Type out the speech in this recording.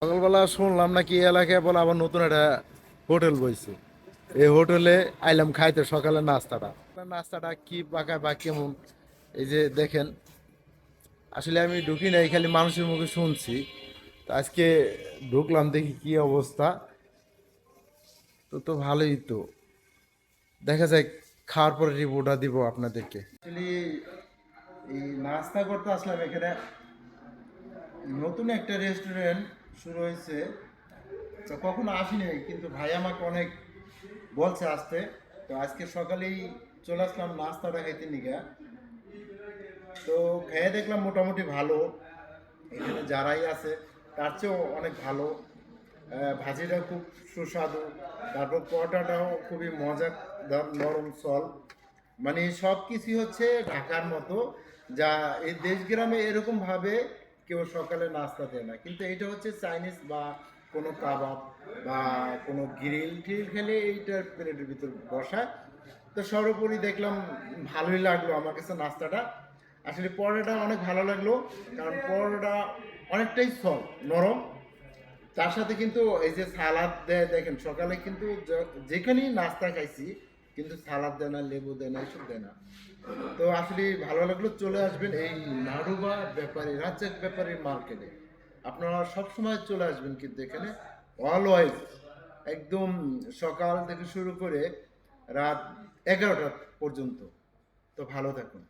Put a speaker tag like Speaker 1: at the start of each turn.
Speaker 1: সকালবেলা শুনলাম নাকি এই এলাকায় বলে আবার নতুন একটা হোটেল বইছে। এই হোটেলে আইলাম খাইতে সকালে নাস্তাটা কি পাকায় বা কেমন, এই যে দেখেন। আসলে আমি ঢুকি নাই, খালি মানুষের মুখে শুনছি। তো আজকে ঢুকলাম, দেখি কি অবস্থা। তো ভালোই তো, দেখা যায় খাওয়ার পরে রিপোর্টটা দিব আপনাদেরকে। অ্যাকচুয়ালি এই নাস্তা করতে আসলাম এখানে, নতুন একটা রেস্টুরেন্ট শুরু হয়েছে। তো কখনো আসিনি, কিন্তু ভাই আমাকে অনেক বলছে আসতে। তো আজকে সকালেই চলে আসলাম নাস্তাটা খাইতে নিগা। তো খেয়ে দেখলাম মোটামুটি ভালো, এখানে যারাই আছে তার চেয়েও অনেক ভালো। ভাজিটা খুব সুস্বাদু, তারপর পরোটাটাও খুবই মজাদার, নরম সল। মানে সব কিছুই হচ্ছে ঢাকার মতো, যা এই দেশ গ্রামে এরকমভাবে কেউ সকালে নাস্তা দেয় না। কিন্তু এটা হচ্ছে চাইনিজ বা কোনো কাবাব বা কোনো গ্রিল টিল খেলে এইটার প্লেটের ভিতর বসায়। তো সর্বোপরি দেখলাম ভালোই লাগলো আমার কাছে নাস্তাটা। আসলে পরোটা অনেক ভালো লাগলো, কারণ পরোটা অনেকটাই সফট নরম। তার সাথে কিন্তু এই যে সালাদ দেয়, দেখেন সকালে কিন্তু যেখানেই নাস্তা খাইছি কিন্তু সালাদ দেয় না, লেবু দেয় না, এসব দেয় না। তো আসলে ভালো লাগলো। চলে আসবেন এই নাড়ুবা ব্যাপারী, রাজ্জাক ব্যাপারী মার্কেটে। আপনারা সবসময় চলে আসবেন কিন্তু এখানে, অলওয়েজ, একদম সকাল থেকে শুরু করে রাত 11টা পর্যন্ত। তো ভালো থাকুন।